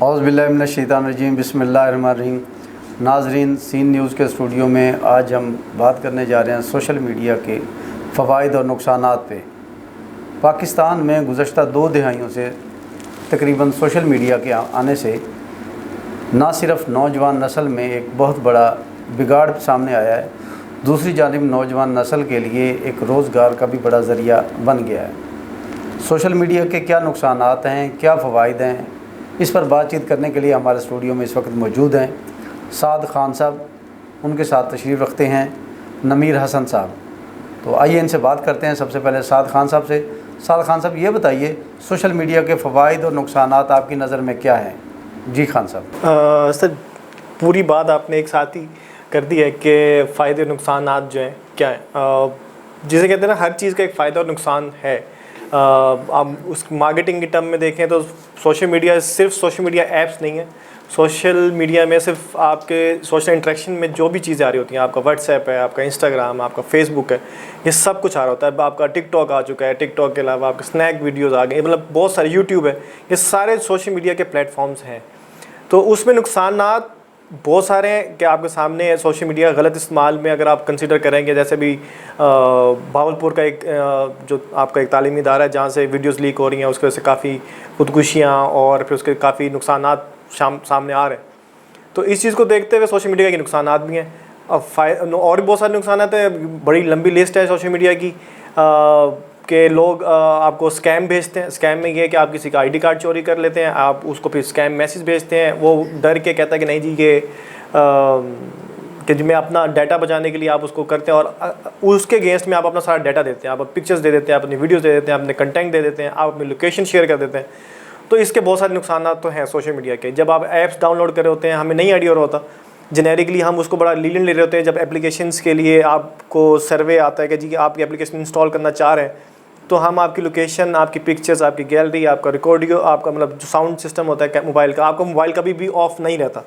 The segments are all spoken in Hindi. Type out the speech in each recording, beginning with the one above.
औज़ुबिल्लाहिमिनश्शैतानिर्रजीम बिस्मिल्लाहिर्रहमानिर्रहीम। नाज़रीन, सीन न्यूज़ के स्टूडियो में आज हम बात करने जा रहे हैं सोशल मीडिया के फ़वाइद और नुकसानात पे। पाकिस्तान में गुज़श्ता 2 दहाइयों से तकरीबन सोशल मीडिया के आने से ना सिर्फ नौजवान नस्ल में एक बहुत बड़ा बिगाड़ सामने आया है, दूसरी जानिब नौजवान नस्ल के लिए एक रोज़गार का भी बड़ा ज़रिया बन गया है। सोशल मीडिया के क्या नुकसानात हैं, क्या फ़वाइद हैं, इस पर बातचीत करने के लिए हमारे स्टूडियो में इस वक्त मौजूद हैं साद खान साहब। उनके साथ तशरीफ़ रखते हैं नमीर हसन साहब। तो आइए इनसे बात करते हैं। सबसे पहले साद खान साहब से। साद खान साहब, ये बताइए सोशल मीडिया के फ़वाइद और नुकसानात आपकी नज़र में क्या हैं? जी खान साहब। सर, पूरी बात आपने एक साथ ही कर दी है कि फ़ायदे नुकसानात जो हैं क्या हैं। जिसे कहते हैं ना, हर चीज़ का एक फ़ायदा और नुकसान है। आप उस मार्केटिंग के टर्म में देखें तो सोशल मीडिया सिर्फ सोशल मीडिया ऐप्स नहीं है। सोशल मीडिया में सिर्फ आपके सोशल इंटरेक्शन में जो भी चीज़ें आ रही होती हैं, आपका व्हाट्सएप है, आपका इंस्टाग्राम, आपका फेसबुक है, ये सब कुछ आ रहा होता है। आपका टिकटॉक आ चुका है, टिकटॉक के अलावा आपके स्नैक वीडियोज़ आ गए, मतलब बहुत सारे यूट्यूब है, ये सारे सोशल मीडिया के प्लेटफॉर्म्स हैं। तो उसमें नुकसानात बहुत सारे हैं कि आपके सामने है। सोशल मीडिया गलत इस्तेमाल में अगर आप कंसिडर करेंगे, जैसे भी भावलपुर का एक जो आपका एक तालीमी इदारा है जहाँ से वीडियोस लीक हो रही हैं, उसकी वजह से काफ़ी खुदकुशियाँ और फिर उसके काफ़ी नुकसानात सामने आ रहे हैं। तो इस चीज़ को देखते हुए सोशल मीडिया के नुकसानात भी हैं। अब और भी बहुत सारे नुकसानात हैं, बड़ी लंबी लिस्ट है सोशल मीडिया की। कि लोग आपको स्कैम भेजते हैं। स्कैम में ये है कि आप किसी का आईडी कार्ड चोरी कर लेते हैं, आप उसको फिर स्कैम मैसेज भेजते हैं। वो डर के कहता है कि नहीं जी ये कि मैं अपना डाटा बचाने के लिए आप उसको करते हैं, और उसके अगेंस्ट में आप अपना सारा डाटा देते हैं, आप पिक्चर्स दे देते हैं, आप अपनी वीडियोस दे देते हैं, अपने कंटेंट दे देते हैं, आप अपनी लोकेशन शेयर कर देते हैं। तो इसके बहुत सारे नुकसान तो हैं सोशल मीडिया के। जब आप ऐप्स डाउनलोड कर रहे होते हैं, हमें नहीं आइडिया होता, जेनेरिकली हम उसको बड़ा लीलेंट ले रहे होते हैं। जब एप्लीकेशंस के लिए आपको सर्वे आता है कि जी आपकी एप्लीकेशन इंस्टॉल करना चाह रहे हैं, तो हम आपकी लोकेशन, आपकी पिक्चर्स, आपकी गैलरी, आपका रिकॉर्डियो, आपका मतलब जो साउंड सिस्टम होता है मोबाइल का, आपका मोबाइल कभी भी ऑफ नहीं रहता।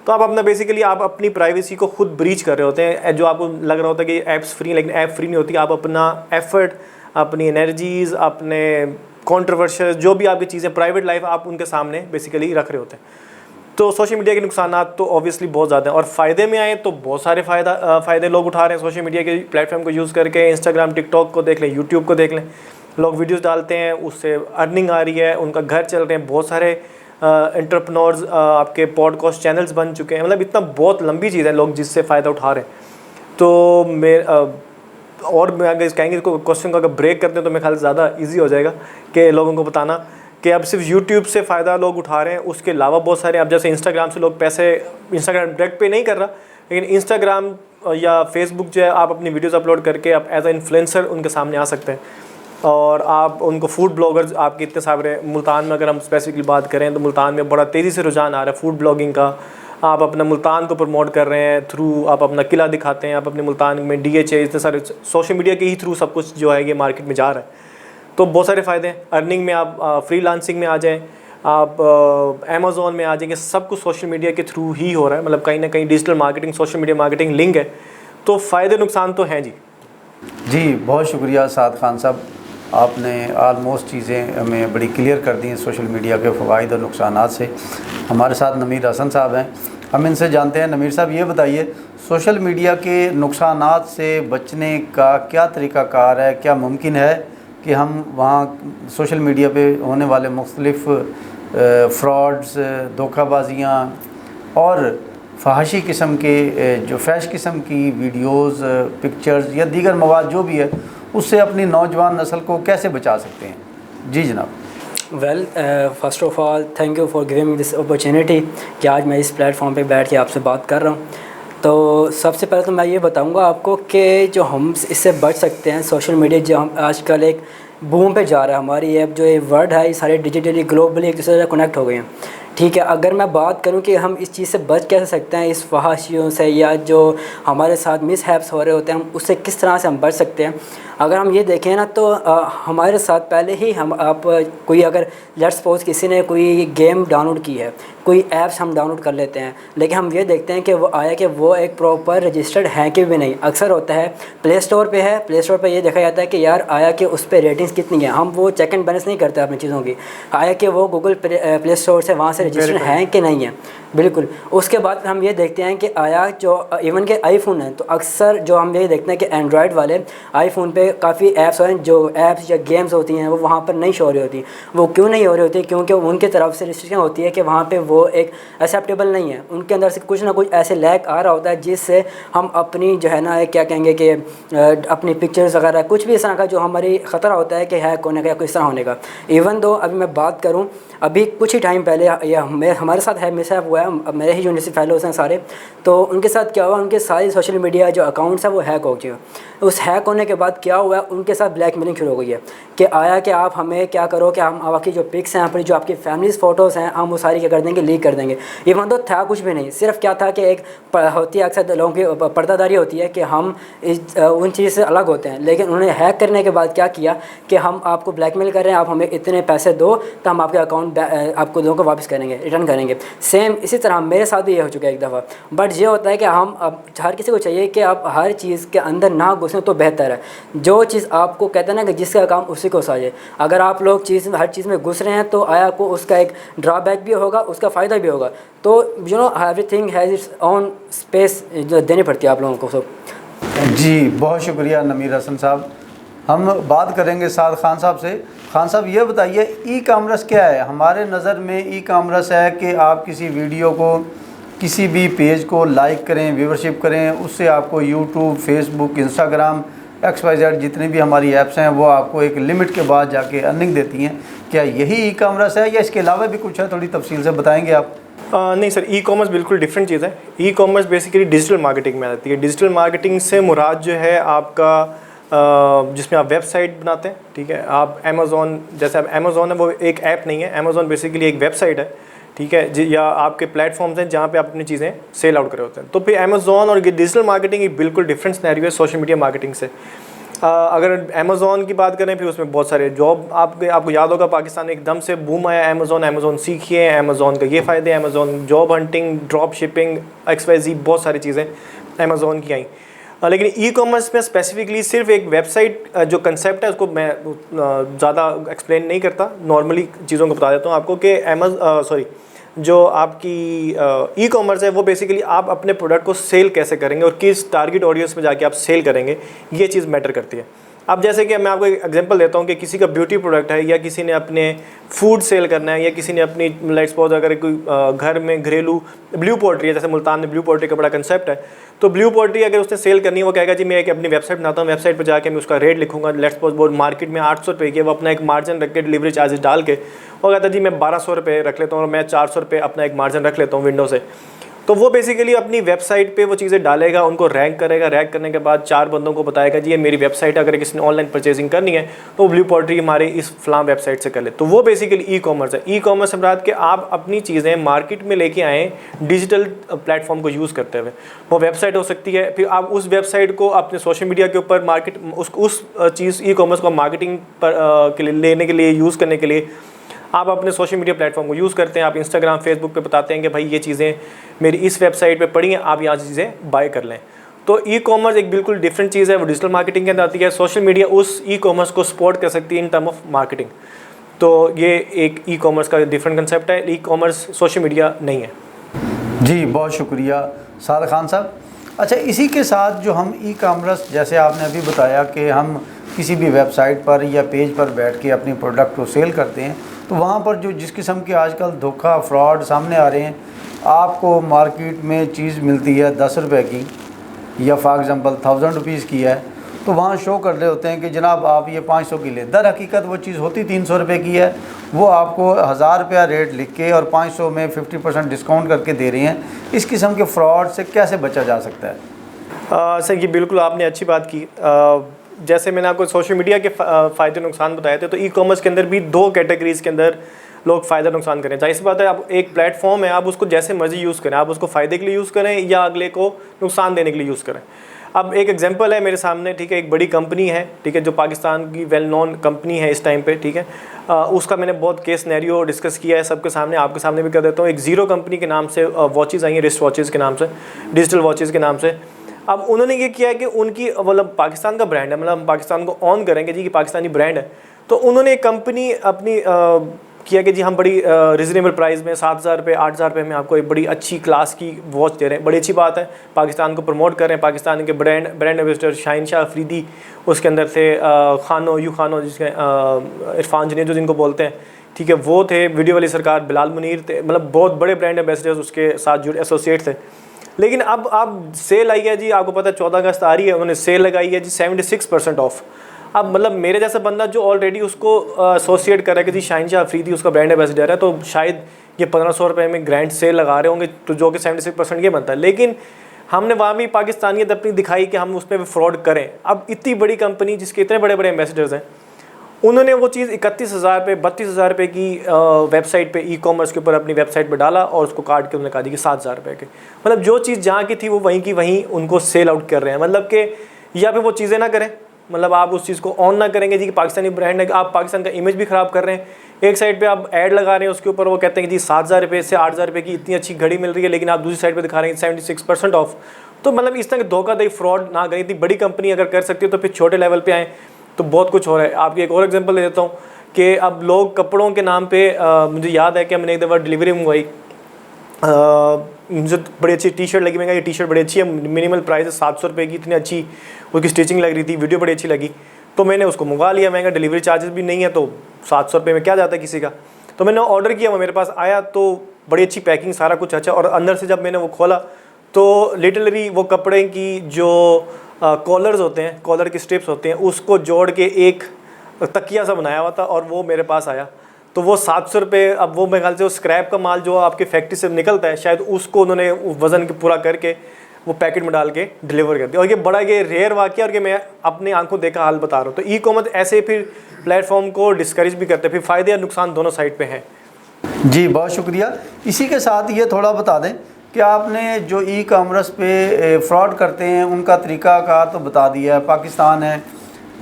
तो आप अपना बेसिकली आप अपनी प्राइवेसी को खुद ब्रीच कर रहे होते हैं। जो आपको लग रहा होता है कि ऐप्स फ्री, लेकिन ऐप फ्री नहीं होती। आप अपना एफर्ट, अपनी एनर्जीज़, अपने कॉन्ट्रोवर्शियल जो भी आपकी चीज़ें, प्राइवेट लाइफ, आप उनके सामने बेसिकली रख रहे होते हैं। तो सोशल मीडिया के नुकसानात तो ऑब्वियसली बहुत ज़्यादा हैं। और फ़ायदे में आए तो बहुत सारे फ़ायदे लोग उठा रहे हैं सोशल मीडिया के प्लेटफॉर्म को यूज़ करके। इंस्टाग्राम, टिकटॉक को देख लें, यूट्यूब को देख लें, लोग वीडियोस डालते हैं, उससे अर्निंग आ रही है, उनका घर चल रहे हैं। बहुत सारे एंटरप्रेन्योर्स आपके पॉडकास्ट चैनल्स बन चुके हैं। मतलब इतना बहुत लंबी चीज़ है, लोग जिससे फ़ायदा उठा रहे हैं। तो मैं अगर कहेंगे इसको क्वेश्चन को अगर ब्रेक करते हैं तो मेरे ख्याल से ज़्यादा ईजी हो जाएगा कि लोगों को बताना कि अब सिर्फ यूट्यूब से फ़ायदा लोग उठा रहे हैं। उसके अलावा बहुत सारे, अब जैसे इंस्टाग्राम से लोग पैसे, इंस्टाग्राम डायरेक्ट पे नहीं कर रहा, लेकिन इंस्टाग्राम या फेसबुक जो है, आप अपनी वीडियोस अपलोड करके आप एज ए इन्फ्लुएंसर उनके सामने आ सकते हैं। और आप उनको फूड ब्लॉगर्स, आपके इतने सारे मुल्तान में अगर हम स्पेसिफिकली बात करें तो मुल्तान में बड़ा तेज़ी से रुझान आ रहा है फूड ब्लॉगिंग का। आप अपना मुल्तान को प्रमोट कर रहे हैं थ्रू, आप अपना किला दिखाते हैं, आप अपने मुल्तान में DHA, इतने सारे सोशल मीडिया के ही थ्रू सब कुछ जो है ये मार्केट में जा रहा है। तो बहुत सारे फ़ायदे हैं। अर्निंग में आप फ्रीलांसिंग में आ जाएँ, आप अमेज़ॉन में आ जाएंगे, सब कुछ सोशल मीडिया के थ्रू ही हो रहा है। मतलब कहीं ना कहीं digital marketing, social media marketing link है। तो फ़ायदे नुकसान तो हैं जी। जी, बहुत शुक्रिया साद खान साहब, आपने आलमोस्ट चीज़ें हमें बड़ी क्लियर कर दी हैं सोशल मीडिया के फ़वाइद और नुकसानात से। हमारे साथ नमीर हसन साहब हैं, हम इनसे जानते हैं। नमीर साहब, ये बताइए सोशल मीडिया के नुकसानात से बचने का क्या तरीक़ाकार है? क्या मुमकिन है कि हम वहाँ सोशल मीडिया पे होने वाले मुख्तलिफ़ फ्रॉड्स, धोखाबाजियाँ और फहाशी किस्म के जो फैश किस्म की वीडियोस, पिक्चर्स या दीगर मवाद जो भी है, उससे अपनी नौजवान नस्ल को कैसे बचा सकते हैं? जी जनाब। Well, first of all thank you for giving me this opportunity कि आज मैं इस प्लेटफॉर्म पे बैठ के आपसे बात कर रहा हूँ। तो सबसे पहले तो मैं ये बताऊँगा आपको कि जो हम इससे बच सकते हैं, सोशल मीडिया जो हम आजकल एक बूम पे जा रहा है, हमारी ऐप जो ये वर्ल्ड है, ये सारे डिजिटली ग्लोबली एक दूसरे से कनेक्ट हो गए हैं। ठीक है, अगर मैं बात करूं कि हम इस चीज़ से बच कैसे सकते हैं, इस फहाशियों से या जो हमारे साथ मिसहैप्स हो रहे होते हैं, हम उससे किस तरह से हम बच सकते हैं। अगर हम ये देखें ना तो हमारे साथ पहले ही हम कोई अगर लेट्स सपोज किसी ने कोई गेम डाउनलोड की है, कोई ऐप्स हम डाउनलोड कर लेते हैं, लेकिन हम ये देखते हैं कि वो आया कि वो एक प्रॉपर रजिस्टर्ड है कि भी नहीं। अक्सर होता है प्ले स्टोर पे है, प्ले स्टोर पे ये देखा जाता है कि यार आया कि उस पर रेटिंग्स कितनी है। हम वो चेक एंड बैलेंस नहीं करते अपनी चीज़ों की, आया कि वो गूगल प्ले स्टोर से वहाँ से से रजिस्टर हैं कि नहीं है। बिल्कुल। उसके बाद हम ये देखते हैं कि आया जो इवन के आईफ़ोन है, तो अक्सर जो हम ये देखते हैं कि एंड्रॉयड वाले आईफ़ोन पे काफ़ी ऐप्स हैं, जो ऐप्स या गेम्स होती हैं वो वहाँ पर नहीं शो हो रही होती। वो क्यों नहीं हो रही होती? क्योंकि उनकी तरफ से रिस्ट्रिक्शन होती है कि वहाँ पे वो एक एक्सेप्टेबल नहीं है, उनके अंदर से कुछ ना कुछ ऐसे लैग आ रहा होता है जिससे हम अपनी जो है ना क्या कहेंगे कि अपनी पिक्चर्स वगैरह कुछ भी इस तरह का जो हमारी ख़तरा होता है कि हैक होने का या किस तरह होने का। इवन दो अभी मैं बात करूँ, अभी कुछ ही टाइम पहले या हमारे साथ है मिसहैप हुआ है, मेरे ही यूनिवर्सिटी फेलोज़ हैं सारे, तो उनके साथ क्या हुआ, उनके सारे सोशल मीडिया जो अकाउंट्स हैं वो हैक हो गए। उस हैक होने के बाद क्या हुआ, उनके साथ ब्लैकमेलिंग शुरू हो गई है कि आया कि आप हमें क्या करो कि हम आपकी जो पिक्स हैं, अपनी जो आपकी फैमिलीज़ फ़ोटोज़ हैं, हम वो सारी क्या कर देंगे, लीक कर देंगे। ये तो था कुछ भी नहीं, सिर्फ क्या था कि एक होती है अक्सर लोगों की पर्दादारी होती है कि हम उन चीज़ से अलग होते हैं। लेकिन उन्होंने हैक करने के बाद क्या किया कि हम आपको ब्लैकमेल कर रहे हैं, आप हमें इतने पैसे दो तो हम आपके अकाउंट आपको लोगों को वापस करेंगे, रिटर्न करेंगे। सेम इसी तरह मेरे साथ भी ये हो चुका है एक दफ़ा। बट ये होता है कि हम अब हर किसी को चाहिए कि आप हर चीज़ के अंदर ना घुसें तो बेहतर है। जो चीज़ आपको कहते हैं ना कि जिसका काम उसी को साजे, अगर आप लोग हर चीज़ में घुस रहे हैं तो आया को उसका एक ड्रॉबैक भी होगा, उसका फ़ायदा भी होगा। तो you know everything has its own space जो देनी पड़ती है आप लोगों को। सब जी, बहुत शुक्रिया नमीर हसन साहब। हम बात करेंगे साद खान साहब से। खान साहब ये बताइए, ई कामर्स क्या है? हमारे नज़र में ई कामर्स है कि आप किसी वीडियो को, किसी भी पेज को लाइक करें, व्यूवरशिप करें, उससे आपको यूट्यूब, फेसबुक, इंस्टाग्राम, XYZ जितनी भी हमारी ऐप्स हैं वो आपको एक लिमिट के बाद जाके अर्निंग देती हैं। क्या यही ई कामर्स है या इसके अलावा भी कुछ है? थोड़ी तफसील से बताएंगे आप। नहीं सर, ई कॉमर्स बिल्कुल डिफरेंट चीज़ है। E commerce basically digital marketing में आती है। डिजिटल मार्केटिंग से मुराद जो है आपका जिसमें आप वेबसाइट बनाते हैं, ठीक है। आप अमेज़ॉन, जैसे आप अमेज़ॉन है वो एक ऐप नहीं है, अमेज़ॉन बेसिकली एक वेबसाइट है, ठीक है, या आपके प्लेटफॉर्म्स हैं जहाँ पे आप अपनी चीज़ें सेल आउट कर रहे होते हैं। तो फिर अमेज़ॉन और डिजिटल मार्केटिंग एक बिल्कुल डिफरेंट सिनेरियो है सोशल मीडिया मार्केटिंग से। अगर अमेज़ॉन की बात करें, फिर उसमें बहुत सारे जॉब आपको याद होगा, पाकिस्तान में एकदम से बूम आया अमेज़ॉन सीखिए, अमेज़ॉन का ये फ़ायदे, Amazon job hunting, drop shipping, XYZ बहुत सारी चीज़ें अमेज़ॉन की आई। लेकिन ई कॉमर्स में स्पेसिफिकली सिर्फ एक वेबसाइट जो कंसेप्ट है उसको मैं ज़्यादा एक्सप्लेन नहीं करता, नॉर्मली चीज़ों को बता देता हूँ आपको कि जो आपकी ई कॉमर्स है वो बेसिकली आप अपने प्रोडक्ट को सेल कैसे करेंगे और किस टारगेट ऑडियंस में जाके आप सेल करेंगे, ये चीज़ मैटर करती है। अब जैसे कि मैं आपको एक एग्जांपल देता हूँ कि किसी का ब्यूटी प्रोडक्ट है, या किसी ने अपने फूड सेल करना है, या किसी ने अपनी लेट्स सपोज अगर कोई घर में घरेलू ब्लू पोल्ट्री है, जैसे मुल्तान में ब्लू पोल्ट्री का बड़ा कंसेप्ट है, तो ब्लू पोल्ट्री अगर उसने सेल करनी है, वो कहेगा जी मैं एक अपनी वेबसाइट बनाता हूँ, वेबसाइट पर जाके मैं उसका रेट लिखूँगा, लेट्स सपोज वो मार्केट में 800 रुपये की, वो अपना एक मार्जिन रख के डिलीवरी चार्जेस डाल के वो कहता है जी मैं 1200 रुपये रख लेता हूँ और मैं 400 रुपये अपना एक मार्जिन रख लेता हूँ विंडो से। तो वो बेसिकली अपनी वेबसाइट पे वो चीज़ें डालेगा, उनको रैंक करेगा, रैंक करने के बाद 4 बंदों को बताएगा जी ये मेरी वेबसाइट है, अगर किसी ने ऑनलाइन परचेजिंग करनी है तो ब्लू पोल्ट्री हमारे इस फलां वेबसाइट से कर ले। तो वो बेसिकली ई कॉमर्स है। ई कॉमर्स से मुराद कि आप अपनी चीज़ें मार्केट में लेके आएँ डिजिटल प्लेटफॉर्म को यूज़ करते हुए। वो वेबसाइट हो सकती है, फिर आप उस वेबसाइट को अपने सोशल मीडिया के ऊपर मार्केट उस चीज़ ई कॉमर्स को मार्केटिंग के लिए लेने के लिए, यूज़ करने के लिए आप अपने सोशल मीडिया प्लेटफॉर्म को यूज़ करते हैं। आप इंस्टाग्राम, फेसबुक पे बताते हैं कि भाई ये चीज़ें मेरी इस वेबसाइट पे पड़ी हैं, आप यहाँ से चीज़ें बाय कर लें। तो ई कॉमर्स एक बिल्कुल डिफरेंट चीज़ है, वो डिजिटल मार्केटिंग के अंदर आती है। सोशल मीडिया उस ई कॉमर्स को सपोर्ट कर सकती है इन टर्म ऑफ मार्केटिंग। तो ये एक ई कॉमर्स का डिफरेंट कंसेप्ट है, ई कॉमर्स सोशल मीडिया नहीं है। जी, बहुत शुक्रिया साद खान साहब। अच्छा, इसी के साथ जो हम ई कॉमर्स, जैसे आपने अभी बताया कि हम किसी भी वेबसाइट पर या पेज पर बैठ के अपनी प्रोडक्ट को सेल करते हैं, तो वहाँ पर जो जिस किस्म के आजकल धोखा, फ्रॉड सामने आ रहे हैं, आपको मार्केट में चीज़ मिलती है 10 रुपये की या फॉर एग्ज़ाम्पल 1000 रुपीज़ की है, तो वहाँ शो कर रहे होते हैं कि जनाब आप ये 500 की ले। दर हकीकत वो चीज़ होती 300 रुपये की है, वो आपको 1000 रुपया रेट लिख के और 500 में 50% डिस्काउंट करके दे रही हैं। इस किस्म के फ्रॉड से कैसे बचा जा सकता है? सर ये बिल्कुल आपने अच्छी बात की। जैसे मैंने आपको सोशल मीडिया के फ़ायदे नुकसान बताए थे, तो ई कॉमर्स के अंदर भी 2 कैटेगरीज़ के अंदर लोग फ़ायदा नुकसान करें। जाहिर सी बात है, आप एक प्लेटफॉर्म है, आप उसको जैसे मर्जी यूज़ करें, आप उसको फ़ायदे के लिए यूज़ करें या अगले को नुकसान देने के लिए यूज़ करें। अब एक एग्जांपल है मेरे सामने, ठीक है, एक बड़ी कंपनी है, ठीक है, जो पाकिस्तान की वेल नोन कंपनी है इस टाइम पे, ठीक है, उसका मैंने बहुत केस सिनेरियो डिस्कस किया है सबके सामने, आपके सामने भी कर देता हूँ। एक ज़ीरो कंपनी के नाम से वॉचेज़ आई हैं, रिस्ट वॉचेज़ के नाम से, डिजिटल वॉचेज़ के नाम से। अब उन्होंने ये किया है कि उनकी मतलब पाकिस्तान का ब्रांड है, मतलब हम पाकिस्तान को ऑन करेंगे जी कि पाकिस्तानी ब्रांड है, तो उन्होंने एक कंपनी अपनी किया कि जी हम बड़ी रिजनेबल प्राइस में 7,000 रुपये 8,000 रुपये में आपको एक बड़ी अच्छी क्लास की वॉच दे रहे हैं। बड़ी अच्छी बात है, पाकिस्तान को प्रमोट कर रहे हैं। पाकिस्तान के ब्रांड एम्बेसडर शाहीन शाह अफरीदी, उसके अंदर से खानो जिसके इरफान जनेजो जो जिनको बोलते हैं, ठीक है, वो थे। वीडियो वाली सरकार बिलाल मुनीर थे, मतलब बहुत बड़े ब्रांड एम्बेसडर्स उसके साथ जुड़े एसोसिएट थे। लेकिन अब सेल आई है जी, आपको पता है 14 अगस्त आ रही है, उन्होंने सेल लगाई है जी 76% ऑफ। अब मतलब मेरे जैसा बंदा जो ऑलरेडी उसको एसोसिएट कर रहा है कि जी शाहीन शाह अफरीदी उसका ब्रांड एम्बेसडर है, तो शायद ये 1500 रुपये में ग्रैंड सेल लगा रहे होंगे, तो जो कि 76% ये बनता है। लेकिन हमने वहाँ भी पाकिस्तानियत अपनी दिखाई कि हम उसमें भी फ्रॉड करें। अब इतनी बड़ी कंपनी जिसके इतने बड़े बड़े एम्बेसडर्स हैं, उन्होंने वो चीज़ 31,000 रुपये 32,000 रुपये की वेबसाइट पे ई-कॉमर्स के ऊपर अपनी वेबसाइट पे डाला और उसको काट के उन्होंने कहा दी कि 7,000 रुपये के। मतलब जो चीज़ जहाँ की थी वो वहीं की वहीं उनको सेल आउट कर रहे हैं। मतलब कि या फिर वो चीज़ें ना करें, मतलब आप उस चीज़ को ऑन ना करेंगे जी कि पाकिस्तानी ब्रांड है, आप पाकिस्तान का इमेज भी ख़राब कर रहे हैं। एक साइड पे आप ऐड लगा रहे हैं, उसके ऊपर वो कहते हैं कि जी 7,000 रुपये से 8,000 रुपये की इतनी अच्छी घड़ी मिल रही है, लेकिन आप दूसरी साइड पे दिखा रहे हैं 76% ऑफ। तो मतलब इस तरह धोखाधड़ी फ्रॉड ना करें। इतनी बड़ी कंपनी अगर कर सकती है तो फिर छोटे लेवल पे आएँ, तो बहुत कुछ हो रहा है। आपकी एक और एग्जांपल दे देता हूँ कि अब लोग कपड़ों के नाम पे मुझे याद है कि मैंने एक दफ़ा डिलीवरी मंगवाई, मुझे बड़ी अच्छी टी शर्ट लगी। मैंने कहा ये टी शर्ट बड़ी अच्छी है, मिनिमल प्राइस है 700 रुपये की, इतनी अच्छी उसकी स्टिचिंग लग रही थी, वीडियो बड़ी अच्छी लगी, तो मैंने उसको मंगवा लिया। मैंने कहा डिलीवरी चार्जेस भी नहीं है, तो 700 रुपये में क्या जाता है किसी का। तो मैंने ऑर्डर किया, वो मेरे पास आया, तो बड़ी अच्छी पैकिंग, सारा कुछ अच्छा। और अंदर से जब मैंने वो खोला तो लिटरली वो कपड़े की जो कॉलर्स होते हैं, कॉलर की स्ट्रिप्स होते हैं, उसको जोड़ के एक तकिया सा बनाया हुआ था और वो मेरे पास आया। तो वो 700 रुपये, अब वो मेरे ख्याल से वो स्क्रैप का माल जो आपके फैक्ट्री से निकलता है, शायद उसको उन्होंने वज़न पूरा करके वो पैकेट में डाल के डिलीवर कर दिया। और ये बड़ा ये रेयर वाक़या, और कि मैं अपनी आंखों देखा हाल बता रहा हूँ। तो ई कॉमर्स ऐसे फिर प्लेटफॉर्म को डिस्करेज भी करते हैं, फिर फ़ायदे और नुकसान दोनों साइड पे हैं। जी बहुत शुक्रिया। इसी के साथ ये थोड़ा बता दें कि आपने जो ई कॉमर्स पे फ्रॉड करते हैं उनका तरीक़ाकार तो बता दिया है। पाकिस्तान है,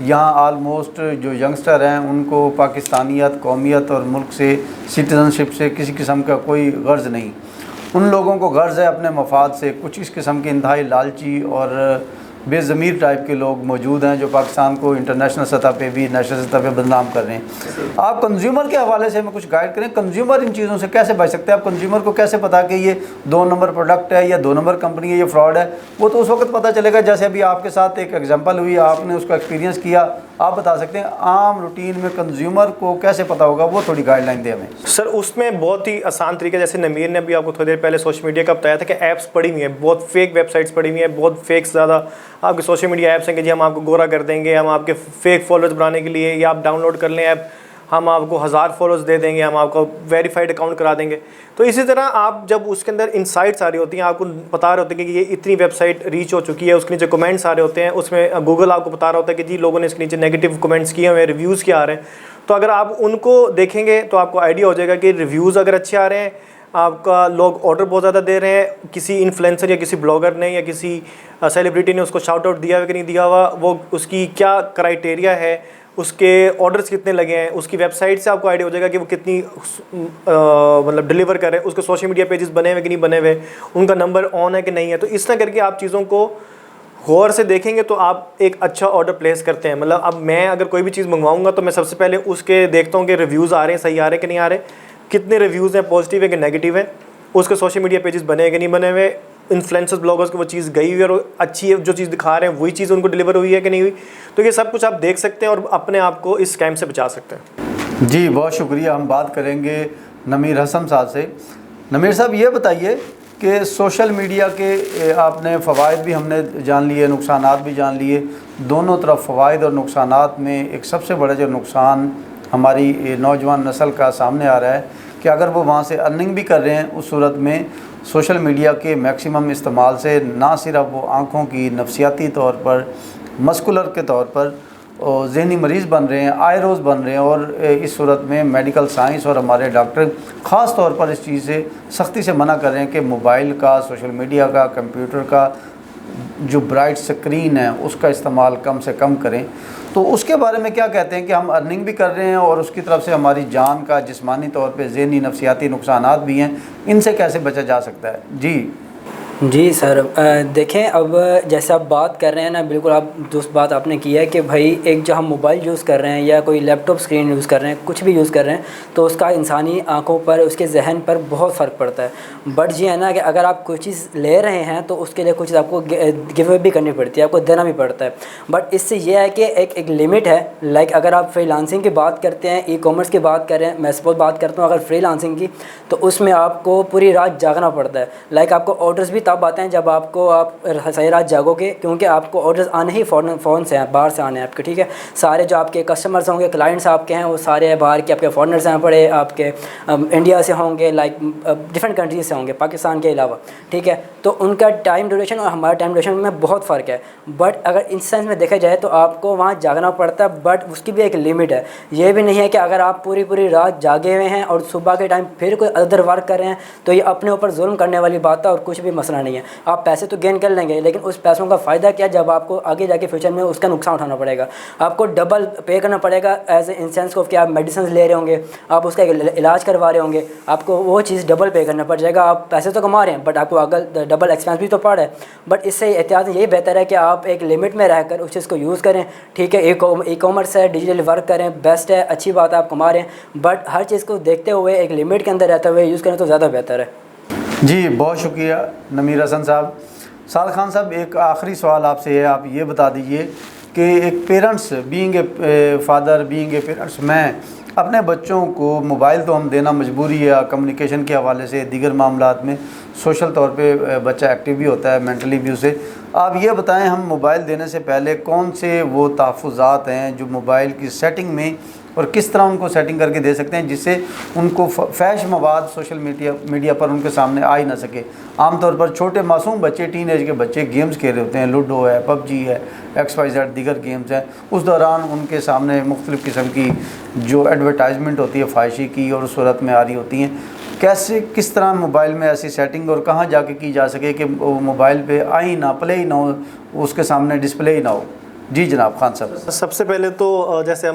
यहाँ आलमोस्ट जो यंगस्टर हैं उनको पाकिस्तानियत, कौमियत और मुल्क से, सिटीज़नशिप से किसी किस्म का कोई गर्ज़ नहीं। उन लोगों को गर्ज़ है अपने मफाद से। कुछ इस किस्म के इंतहाई लालची और बेज़मीर टाइप के लोग मौजूद हैं जो पाकिस्तान को इंटरनेशनल सतह पे भी, नेशनल सतह पे बदनाम कर रहे हैं। आप कंज्यूमर के हवाले से हमें कुछ गाइड करें, कंज्यूमर इन चीज़ों से कैसे बच सकते हैं? आप कंज्यूमर को कैसे पता कि ये 2 नंबर प्रोडक्ट है या 2 नंबर कंपनी है, ये फ्रॉड है? वो तो उस वक्त पता चलेगा जैसे अभी आपके साथ एक एग्जांपल हुई, आपने उसका एक्सपीरियंस किया। आप बता सकते हैं आम रूटीन में कंज्यूमर को कैसे पता होगा, वो थोड़ी गाइडलाइन दें हमें। सर उसमें बहुत ही आसान तरीका, जैसे नमीर ने अभी आपको थोड़ी देर पहले सोशल मीडिया का बताया था कि ऐप्स पड़ी हुई हैं, बहुत फेक वेबसाइट्स पड़ी हुई हैं, बहुत फेक ज़्यादा आपके सोशल मीडिया ऐप्स हैं कि जी हम आपको गोरा कर देंगे, हम आपके फेक फॉलोअर्स बनाने के लिए, या आप डाउनलोड कर लें ऐप, हम आपको 1000 फॉलोअर्स दे देंगे, हम आपको वेरीफाइड अकाउंट करा देंगे। तो इसी तरह आप जब उसके अंदर इनसाइट्स आ रही होती हैं, आपको बता रहे होते हैं कि ये इतनी वेबसाइट रीच हो चुकी है, उसके नीचे कमेंट्स आ रहे होते हैं, उसमें गूगल आपको बता रहा होता है कि जी लोगों ने इसके नीचे नेगेटिव कमेंट्स किए हुए हैं, रिव्यूज़ क्या आ रहे हैं। तो अगर आप उनको देखेंगे तो आपको आइडिया हो जाएगा कि रिव्यूज़ अगर अच्छे आ रहे हैं, आपका लोग ऑर्डर बहुत ज़्यादा दे रहे हैं, किसी इन्फ्लुएंसर या किसी ब्लॉगर ने या किसी सेलिब्रिटी ने उसको शाउट आउट दिया हुआ कि नहीं दिया हुआ, वो उसकी क्या क्राइटेरिया है, उसके ऑर्डर्स कितने लगे हैं, उसकी वेबसाइट से आपको आइडिया हो जाएगा कि वो कितनी मतलब डिलीवर कर रहे हैं, उसके सोशल मीडिया पेजेस बने हुए कि नहीं बने हुए, उनका नंबर ऑन है कि नहीं है। तो इस तरह करके आप चीज़ों को गौर से देखेंगे तो आप एक अच्छा ऑर्डर प्लेस करते हैं। मतलब अब मैं अगर कोई भी चीज़ मंगवाऊंगा तो मैं सबसे पहले उसके देखता हूँ कि रिव्यूज़ आ रहे हैं, सही आ रहे हैं कि नहीं आ रहे, कितने रिव्यूज़ हैं, पॉजिटिव है कि नेगेटिव है, उसके सोशल मीडिया पेजेस बने हैं कि नहीं बने हुए, इन्फ्लुएंसर्स ब्लॉगर्स को वो चीज़ गई हुई और अच्छी है, जो चीज़ दिखा रहे हैं वही चीज़ उनको डिलीवर हुई है कि नहीं हुई। तो ये सब कुछ आप देख सकते हैं और अपने आप को इस स्कैम से बचा सकते हैं। जी बहुत शुक्रिया। हम बात करेंगे नमीर हसन साहब से। नमीर साहब ये बताइए कि सोशल मीडिया के आपने फ़वाइद भी हमने जान लिए, नुकसानात भी जान लिए। दोनों तरफ फ़वाइद और नुकसानात में एक सबसे बड़ा जो नुकसान हमारी नौजवान नस्ल का सामने आ रहा है कि अगर वो वहाँ से अर्निंग भी कर रहे हैं, उस सूरत में सोशल मीडिया के मैक्सिमम इस्तेमाल से ना सिर्फ वो आँखों की नफसियाती तौर पर, मस्कुलर के तौर पर ज़हनी मरीज़ बन रहे हैं, आई रोज़ बन रहे हैं। और इस सूरत में मेडिकल साइंस और हमारे डॉक्टर ख़ास तौर पर इस चीज़ से सख्ती से मना कर रहे हैं कि मोबाइल का, सोशल मीडिया का, कंप्यूटर का जो ब्राइट स्क्रीन है उसका इस्तेमाल कम से कम करें। तो उसके बारे में क्या कहते हैं कि हम अर्निंग भी कर रहे हैं और उसकी तरफ से हमारी जान का जिस्मानी तौर पे ज़हनी नफसियाती नुकसानात भी हैं, इनसे कैसे बचा जा सकता है? जी जी सर, देखें अब जैसे आप बात कर रहे हैं ना, बिल्कुल आप दुरुस्त बात आपने की है कि भाई एक जो हम मोबाइल यूज़ कर रहे हैं या कोई लैपटॉप स्क्रीन यूज़ कर रहे हैं, कुछ भी यूज़ कर रहे हैं, तो उसका इंसानी आंखों पर, उसके जहन पर बहुत फ़र्क पड़ता है। बट ये है ना कि अगर आप कोई चीज़ ले रहे हैं तो उसके लिए कुछ चीज़ आपको गिव अवे भी करनी पड़ती है, आपको देना भी पड़ता है। बट इससे ये है कि एक लिमिट है। लाइक अगर आप फ्रीलांसिंग की बात करते हैं, ई कॉमर्स की बात कर रहे हैं, मैं सपोज बात करता हूँ अगर फ्रीलांसिंग की, तो उसमें आपको पूरी रात जागना पड़ता है। लाइक आपको ऑर्डर्स भी तब आते हैं जब आप सही रात जागोगे, क्योंकि आपको ऑर्डर्स आने ही फ़ोन से हैं, बाहर से आने हैं आपके, ठीक है। सारे जो आपके कस्टमर्स होंगे, क्लाइंट्स आपके हैं, वो सारे बाहर के आपके फॉरेनर्स हैं पड़े, आपके इंडिया से होंगे, लाइक डिफरेंट कंट्रीज से होंगे, पाकिस्तान के अलावा, ठीक है। तो उनका टाइम ड्यूरेशन और हमारा टाइम ड्यूरेशन में बहुत फ़र्क है। बट अगर इस सेंस में देखा जाए तो आपको वहाँ जागना पड़ता है, बट उसकी भी एक लिमिट है। ये भी नहीं है कि अगर आप पूरी रात जागे हुए हैं और सुबह के टाइम फिर कोई अदर वर्क कर रहे हैं तो ये अपने ऊपर जुल्म करने वाली बात है और कुछ भी मसला नहीं है। आप पैसे तो गेन कर लेंगे, लेकिन उस पैसों का फ़ायदा क्या जब आपको आगे जाके फ्यूचर में उसका नुकसान उठाना पड़ेगा। आपको डबल पे करना पड़ेगा एज ए इंसेंस को, कि आप मेडिसिन ले रहे होंगे, आप उसका इलाज करवा रहे होंगे, आपको वो चीज़ डबल पे करना पड़ जाएगा। आप पैसे तो कमा रहे हैं बट आपको अगर डबल एक्सपेंस भी तो पड़ है। बट इससे एहतियात यही बेहतर है कि आप एक लिमिट में रहकर उस चीज़ को यूज़ करें, ठीक है। ई कॉमर्स है, डिजिटल वर्क करें, बेस्ट है, अच्छी बात है, आप कमा रहे हैं, बट हर चीज़ को देखते हुए एक लिमिट के अंदर रहते हुए यूज़ करें तो ज़्यादा बेहतर है। जी बहुत शुक्रिया नमीर हसन साहब। साद खान साहब, एक आखिरी सवाल आपसे है, आप ये बता दीजिए कि एक parents being a father, being a parents, मैं अपने बच्चों को मोबाइल तो हम देना मजबूरी है, कम्युनिकेशन के हवाले से, दीगर मामलात में सोशल तौर पे बच्चा एक्टिव भी होता है, मेंटली भी उसे। आप ये बताएं, हम मोबाइल देने से पहले कौन से वो तहफ़्फ़ुज़ात हैं जो मोबाइल की सेटिंग में, और किस तरह उनको सेटिंग करके दे सकते हैं जिससे उनको फैश मवाद सोशल मीडिया पर उनके सामने आ ही ना सके। आमतौर पर छोटे मासूम बच्चे, टीन एज के बच्चे गेम्स खेल रहे होते हैं, लूडो है, पबजी है, XYZ दीगर गेम्स हैं, उस दौरान उनके सामने मुख्तलिफ़ किस्म की जो एडवर्टाइजमेंट होती है फ़ाहिशी की और सूरत में आ रही होती हैं। कैसे, किस तरह मोबाइल में ऐसी सेटिंग और कहाँ जाके की जा सके कि वो मोबाइल पे आई ना, प्ले ही ना हो, उसके सामने डिस्प्ले ही ना हो। जी जनाब खान साहब। सबसे पहले तो जैसे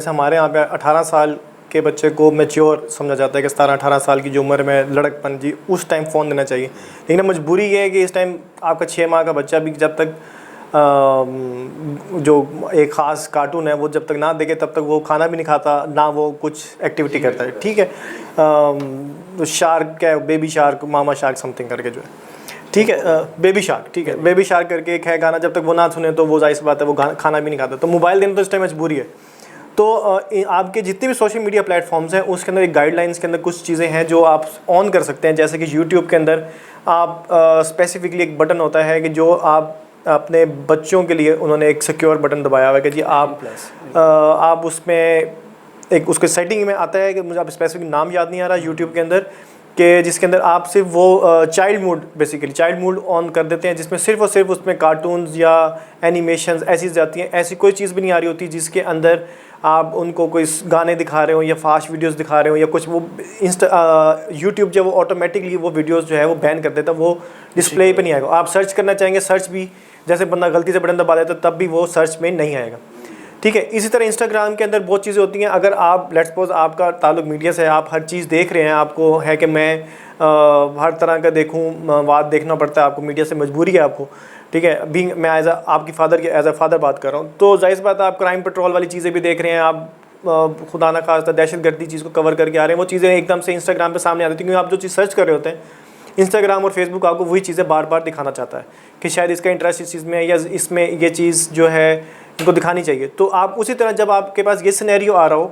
हमारे यहाँ पे 18 साल के बच्चे को मैच्योर समझा जाता है कि 17-18 साल की जो उम्र में लड़कपन, जी उस टाइम फ़ोन देना चाहिए। लेकिन मजबूरी ये है कि इस टाइम आपका 6 माह का बच्चा भी जब तक जो एक ख़ास कार्टून है वो जब तक ना देखे तब तक वो खाना भी नहीं खाता, ना वो कुछ एक्टिविटी करता है, ठीक है। तो शार्क क्या है, बेबी शार्क, मामा शार्क समथिंग करके जो है, ठीक है, बेबी शार्क, ठीक है, बेबी शार्क करके एक है गाना, जब तक वो ना सुने तो वो जाहिर सी बात है वो खाना भी नहीं खाता। तो मोबाइल देना तो इस टाइम मजबूरी है। तो आपके जितने भी सोशल मीडिया प्लेटफॉर्म्स हैं उसके अंदर एक गाइडलाइंस के अंदर कुछ चीज़ें हैं जो आप ऑन कर सकते हैं। जैसे कि यूट्यूब के अंदर आप स्पेसिफिकली एक बटन होता है कि जो आप अपने बच्चों के लिए उन्होंने एक सिक्योर बटन दबाया हुआ है कि जी आप उसमें एक उसके सेटिंग में आता है कि मुझे आप स्पेसिफिक नाम याद नहीं आ रहा यूट्यूब के अंदर, कि जिसके अंदर आप सिर्फ वो child mode, basically child mode on कर देते हैं, जिसमें सिर्फ और सिर्फ उसमें कार्टून्स या एनिमेशंस ऐसी जाती हैं। ऐसी कोई चीज़ भी नहीं आ रही होती जिसके अंदर आप उनको कोई गाने दिखा रहे हो या फास्ट वीडियोस दिखा रहे हो या कुछ। वो यूट्यूब जो वो ऑटोमेटिकली वो वीडियोस जो है वो बैन कर देता है, वो डिस्प्ले पे नहीं आएगा। आप सर्च करना चाहेंगे, सर्च भी जैसे बंदा गलती से बटन दबा देता तब भी वो सर्च में नहीं आएगा, ठीक है। इसी तरह इंस्टाग्राम के अंदर बहुत चीज़ें होती हैं। अगर आप लेट्स सपोज आपका ताल्लुक मीडिया से है, आप हर चीज़ देख रहे हैं, आपको है कि मैं हर तरह का देखूं, बात देखना पड़ता है आपको, मीडिया से मजबूरी है आपको, ठीक है। बीइंग मैं आपकी एज अ फादर बात कर रहा हूँ, तो जाहिर सी बात है आप क्राइम पेट्रोल वाली चीज़ें भी देख रहे हैं, आप खुदा ना खास्ता दहशतगर्दी चीज़ को कवर करके आ रहे हैं, वो चीज़ें एकदम से इंस्टाग्राम पे सामने आती हैं, क्योंकि आप जो चीज़ सर्च कर रहे होते हैं इंस्टाग्राम और फेसबुक आपको वही चीज़ें बार बार दिखाना चाहता है कि शायद इसका इंटरेस्ट इस चीज़ में है या इसमें ये चीज़ जो है इनको दिखानी चाहिए। तो आप उसी तरह जब आपके पास ये सिनेरियो आ रहा हो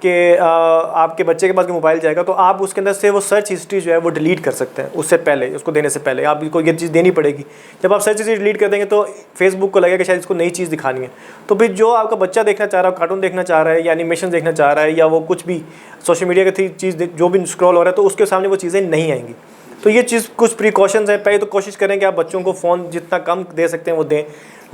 कि आपके बच्चे के पास मोबाइल जाएगा तो आप उसके अंदर से वो सर्च हिस्ट्री जो है वो डिलीट कर सकते हैं। उससे पहले, उसको देने से पहले आपको ये चीज़ देनी पड़ेगी। जब आप सर्च हिस्ट्री डिलीट कर देंगे तो फेसबुक को लगेगा कि शायद इसको नई चीज़ दिखानी है, तो फिर जो आपका बच्चा देखना चाह रहा है, कार्टून देखना चाह रहा है या एनिमेशन देखना चाह रहा है या वो कुछ भी सोशल मीडिया की चीज़ जो भी स्क्रॉल हो रहा है, तो उसके सामने वो चीज़ें नहीं आएंगी। तो ये चीज़ कुछ प्रिकॉशंस हैं। पहले तो कोशिश करें कि आप बच्चों को फ़ोन जितना कम दे सकते हैं वो दें,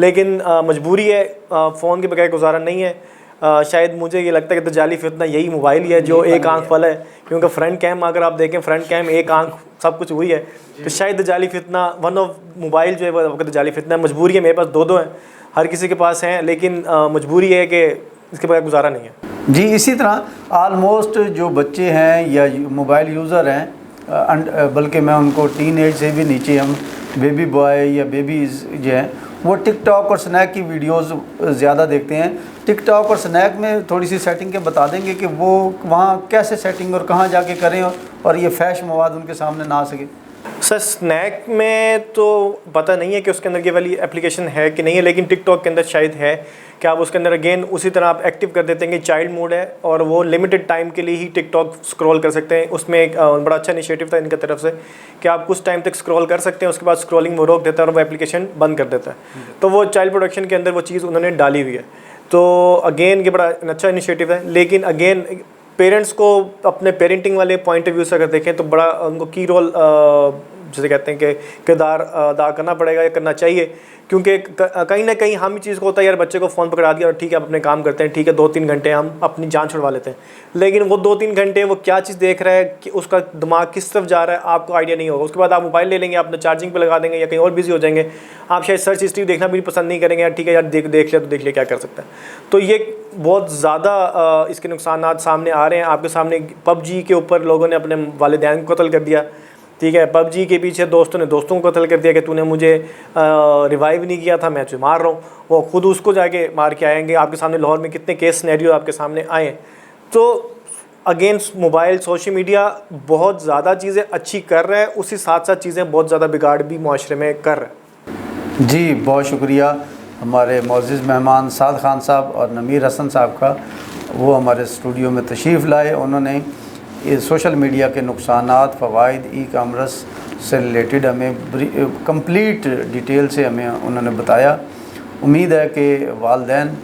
लेकिन मजबूरी है, फ़ोन के बगैर गुजारा नहीं है। शायद मुझे ये लगता है कि दजाली फितना यही मोबाइल ही है जो एक आंख फल है, क्योंकि फ्रंट कैम अगर आप देखें, फ्रंट कैम एक आंख सब कुछ हुई है, तो शायद दजाली फितना वन ऑफ मोबाइल जो है वो दजाली फितना है। मजबूरी है, मेरे पास दो हैं, हर किसी के पास हैं, लेकिन मजबूरी है कि इसके बगैर गुजारा नहीं है। जी इसी तरह आलमोस्ट जो बच्चे हैं या मोबाइल यूज़र हैं बल्कि मैं उनको टीन एज से भी नीचे, हम बेबी बॉय या बेबीज़ जो हैं वो टिकटॉक और स्नैक की वीडियोस ज़्यादा देखते हैं। टिकटॉक और स्नैक में थोड़ी सी सेटिंग के बता देंगे कि वो वहाँ कैसे सेटिंग और कहाँ जाके करें और ये फैश मवाद उनके सामने ना आ सके। सर स्नैक में तो पता नहीं है कि उसके अंदर ये वाली एप्लीकेशन है कि नहीं है, लेकिन टिकटॉक के अंदर शायद है कि आप उसके अंदर अगेन उसी तरह आप एक्टिव कर देते हैं कि चाइल्ड मोड है और वो लिमिटेड टाइम के लिए ही टिकटॉक स्क्रॉल कर सकते हैं। उसमें एक बड़ा अच्छा इनिशिएटिव था इनकी तरफ से कि आप कुछ टाइम तक स्क्रॉल कर सकते हैं, उसके बाद स्क्रॉलिंग वो रोक देता है और वो एप्लीकेशन बंद कर देता है। तो वो चाइल्ड प्रोटेक्शन के अंदर वो चीज़ उन्होंने डाली हुई है। तो अगेन ये बड़ा अच्छा इनिशिएटिव है, लेकिन अगेन पेरेंट्स को अपने पेरेंटिंग वाले पॉइंट ऑफ व्यू से अगर देखें तो बड़ा उनको की रोल जिसे कहते हैं कि किरदार अदा करना पड़ेगा या करना चाहिए, क्योंकि कहीं ना कहीं हम ही चीज़ को होता है यार बच्चे को फ़ोन पकड़ा दिया और ठीक है अपने काम करते हैं, ठीक है 2-3 घंटे हम अपनी जान छुड़वा लेते हैं, लेकिन वो 2-3 घंटे वो क्या चीज़ देख रहा है कि उसका दिमाग किस तरफ जा रहा है आपको आइडिया नहीं होगा। उसके बाद आप मोबाइल ले लेंगे, अपने चार्जिंग पे लगा देंगे या कहीं और बिजी हो जाएंगे, आप शायद सर्च हिस्ट्री देखना भी पसंद नहीं करेंगे, यार ठीक है यार देख लिया तो देख लिया क्या कर सकता है। तो ये बहुत ज़्यादा इसके नुकसानात सामने आ रहे हैं आपके सामने। पबजी के ऊपर लोगों ने अपने वालिदैन को कत्ल कर दिया, ठीक है, पबजी के पीछे दोस्तों ने दोस्तों को कत्ल कर दिया कि तूने मुझे रिवाइव नहीं किया था, मैं तुझे मार रहा हूँ, वो खुद उसको जाके मार के आएंगे। आपके सामने लाहौर में कितने केस सिनेरियो आपके सामने आए। तो अगेंस्ट मोबाइल सोशल मीडिया बहुत ज़्यादा चीज़ें अच्छी कर रहा है, उसी साथ साथ चीज़ें बहुत ज़्यादा बिगाड़ भी माशरे में कर रहा है। जी बहुत शुक्रिया हमारे मोअज़्ज़िज़ मेहमान साद खान साहब और नमीर हसन साहब का, वो हमारे स्टूडियो में तशरीफ़ लाए। उन्होंने ये सोशल मीडिया के नुकसानात, फ़वाइद, ई कॉमर्स से रिलेटेड हमें कंप्लीट डिटेल से हमें उन्होंने बताया। उम्मीद है कि वालिदैन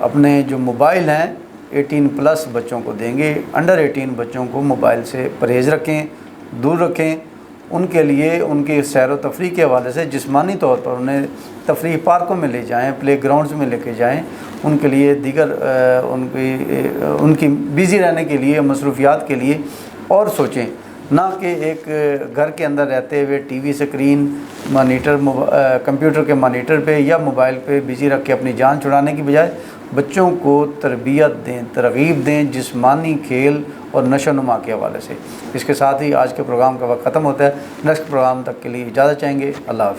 अपने जो मोबाइल हैं 18+ बच्चों को देंगे, अंडर 18 बच्चों को मोबाइल से परहेज़ रखें, दूर रखें। उनके लिए उनके सैर व तफरीह के हवाले से जिस्मानी तौर पर उन्हें तफरीह पार्कों में ले जाएं, प्ले ग्राउंड्स में लेके जाएं। उनके लिए दीगर उनकी बिज़ी रहने के लिए, मसरूफियात के लिए और सोचें, ना कि एक घर के अंदर रहते हुए टीवी स्क्रीन, मॉनिटर, कंप्यूटर के मॉनिटर पे या मोबाइल पे बिज़ी रख के अपनी जान छुड़ाने की बजाय बच्चों को तरबियत दें, तरगीब दें जिस्मानी, खेल और नशोनुमा के हवाले से। इसके साथ ही आज के प्रोग्राम का वक्त ख़त्म होता है। नेक्स्ट प्रोग्राम तक के लिए इजाज़त चाहेंगे। अल्लाह हाफ़िज़।